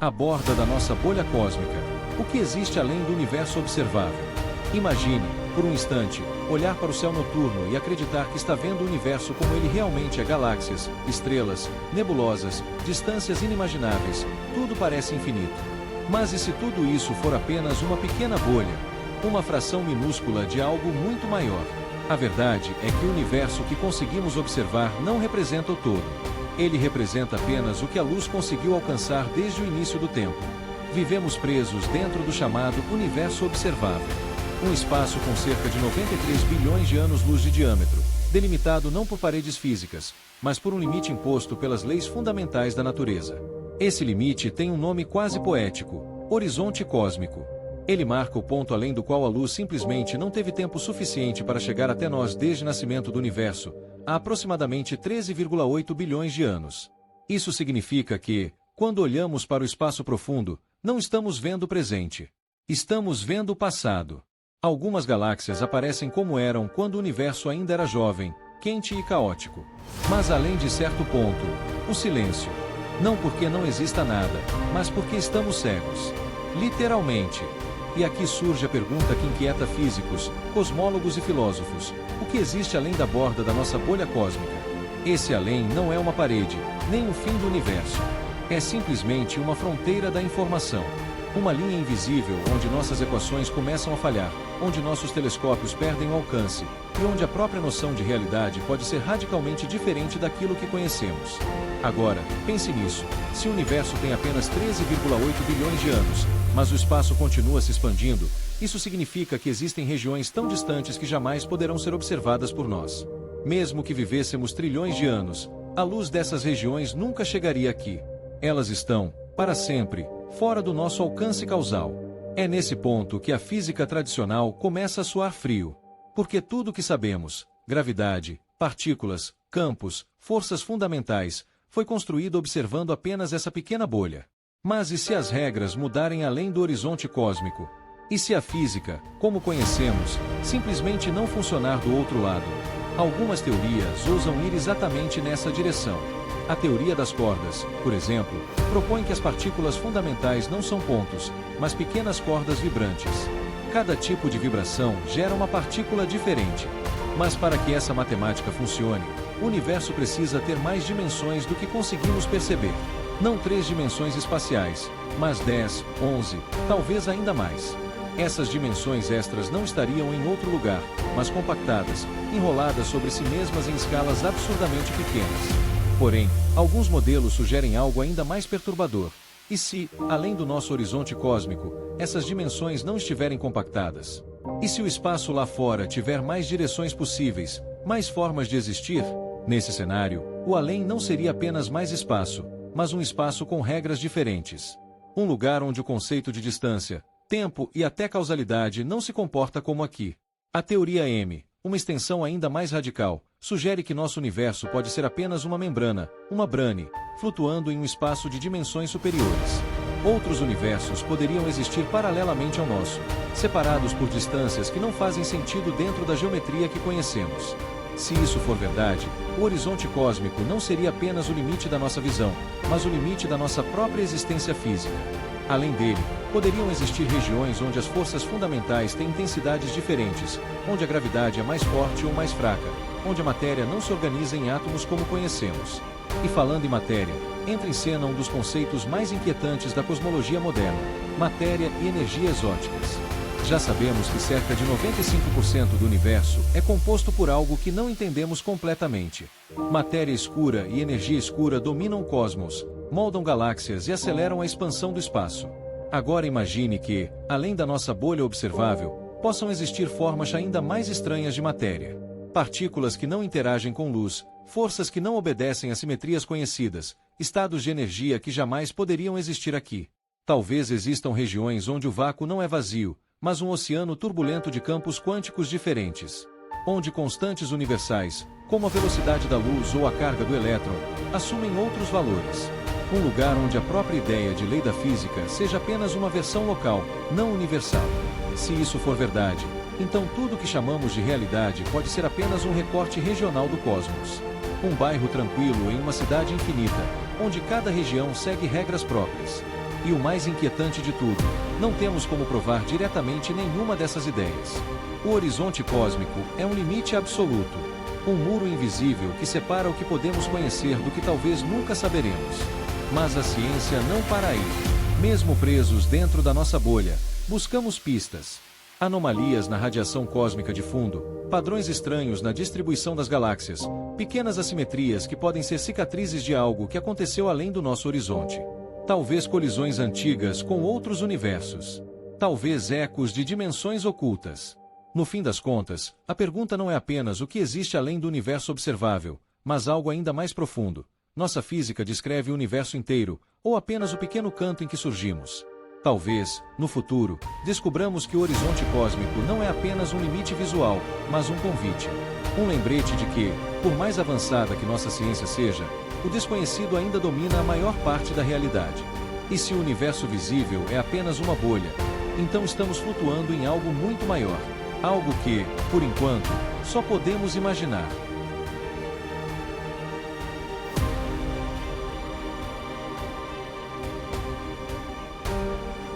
A borda da nossa bolha cósmica. O que existe além do universo observável? Imagine, por um instante, olhar para o céu noturno e acreditar que está vendo o universo como ele realmente é: galáxias, estrelas, nebulosas, distâncias inimagináveis, tudo parece infinito. Mas e se tudo isso for apenas uma pequena bolha? Uma fração minúscula de algo muito maior? A verdade é que o universo que conseguimos observar não representa o todo. Ele representa apenas o que a luz conseguiu alcançar desde o início do tempo. Vivemos presos dentro do chamado universo observável. Um espaço com cerca de 93 bilhões de anos-luz de diâmetro, delimitado não por paredes físicas, mas por um limite imposto pelas leis fundamentais da natureza. Esse limite tem um nome quase poético: horizonte cósmico. Ele marca o ponto além do qual a luz simplesmente não teve tempo suficiente para chegar até nós desde o nascimento do universo, há aproximadamente 13,8 bilhões de anos. Isso significa que, quando olhamos para o espaço profundo, não estamos vendo o presente. Estamos vendo o passado. Algumas galáxias aparecem como eram quando o universo ainda era jovem, quente e caótico. Mas além de certo ponto, o silêncio. Não porque não exista nada, mas porque estamos cegos. Literalmente. E aqui surge a pergunta que inquieta físicos, cosmólogos e filósofos: o que existe além da borda da nossa bolha cósmica? Esse além não é uma parede, nem o fim do universo. É simplesmente uma fronteira da informação. Uma linha invisível onde nossas equações começam a falhar, onde nossos telescópios perdem o alcance, e onde a própria noção de realidade pode ser radicalmente diferente daquilo que conhecemos. Agora, pense nisso: se o universo tem apenas 13,8 bilhões de anos, mas o espaço continua se expandindo, isso significa que existem regiões tão distantes que jamais poderão ser observadas por nós. Mesmo que vivêssemos trilhões de anos, a luz dessas regiões nunca chegaria aqui. Elas estão, para sempre, fora do nosso alcance causal. É nesse ponto que a física tradicional começa a soar frio. Porque tudo o que sabemos, gravidade, partículas, campos, forças fundamentais, foi construído observando apenas essa pequena bolha. Mas e se as regras mudarem além do horizonte cósmico? E se a física, como conhecemos, simplesmente não funcionar do outro lado? Algumas teorias ousam ir exatamente nessa direção. A teoria das cordas, por exemplo, propõe que as partículas fundamentais não são pontos, mas pequenas cordas vibrantes. Cada tipo de vibração gera uma partícula diferente. Mas para que essa matemática funcione, o universo precisa ter mais dimensões do que conseguimos perceber. Não 3 dimensões espaciais, mas 10, 11, talvez ainda mais. Essas dimensões extras não estariam em outro lugar, mas compactadas, enroladas sobre si mesmas em escalas absurdamente pequenas. Porém, alguns modelos sugerem algo ainda mais perturbador. E se, além do nosso horizonte cósmico, essas dimensões não estiverem compactadas? E se o espaço lá fora tiver mais direções possíveis, mais formas de existir? Nesse cenário, o além não seria apenas mais espaço, mas um espaço com regras diferentes. Um lugar onde o conceito de distância, tempo e até causalidade não se comporta como aqui. A teoria M, uma extensão ainda mais radical, sugere que nosso universo pode ser apenas uma membrana, uma brane, flutuando em um espaço de dimensões superiores. Outros universos poderiam existir paralelamente ao nosso, separados por distâncias que não fazem sentido dentro da geometria que conhecemos. Se isso for verdade, o horizonte cósmico não seria apenas o limite da nossa visão, mas o limite da nossa própria existência física. Além dele, poderiam existir regiões onde as forças fundamentais têm intensidades diferentes, onde a gravidade é mais forte ou mais fraca, onde a matéria não se organiza em átomos como conhecemos. E falando em matéria, entra em cena um dos conceitos mais inquietantes da cosmologia moderna: matéria e energia exóticas. Já sabemos que cerca de 95% do universo é composto por algo que não entendemos completamente. Matéria escura e energia escura dominam o cosmos, moldam galáxias e aceleram a expansão do espaço. Agora imagine que, além da nossa bolha observável, possam existir formas ainda mais estranhas de matéria. Partículas que não interagem com luz, forças que não obedecem a simetrias conhecidas, estados de energia que jamais poderiam existir aqui. Talvez existam regiões onde o vácuo não é vazio, mas um oceano turbulento de campos quânticos diferentes. Onde constantes universais, como a velocidade da luz ou a carga do elétron, assumem outros valores. Um lugar onde a própria ideia de lei da física seja apenas uma versão local, não universal. Se isso for verdade, então tudo o que chamamos de realidade pode ser apenas um recorte regional do cosmos. Um bairro tranquilo em uma cidade infinita, onde cada região segue regras próprias. E o mais inquietante de tudo, não temos como provar diretamente nenhuma dessas ideias. O horizonte cósmico é um limite absoluto, um muro invisível que separa o que podemos conhecer do que talvez nunca saberemos. Mas a ciência não para aí. Mesmo presos dentro da nossa bolha, buscamos pistas. Anomalias na radiação cósmica de fundo, padrões estranhos na distribuição das galáxias, pequenas assimetrias que podem ser cicatrizes de algo que aconteceu além do nosso horizonte. Talvez colisões antigas com outros universos. Talvez ecos de dimensões ocultas. No fim das contas, a pergunta não é apenas o que existe além do universo observável, mas algo ainda mais profundo. Nossa física descreve o universo inteiro, ou apenas o pequeno canto em que surgimos? Talvez, no futuro, descubramos que o horizonte cósmico não é apenas um limite visual, mas um convite. Um lembrete de que, por mais avançada que nossa ciência seja, o desconhecido ainda domina a maior parte da realidade. E se o universo visível é apenas uma bolha, então estamos flutuando em algo muito maior. Algo que, por enquanto, só podemos imaginar.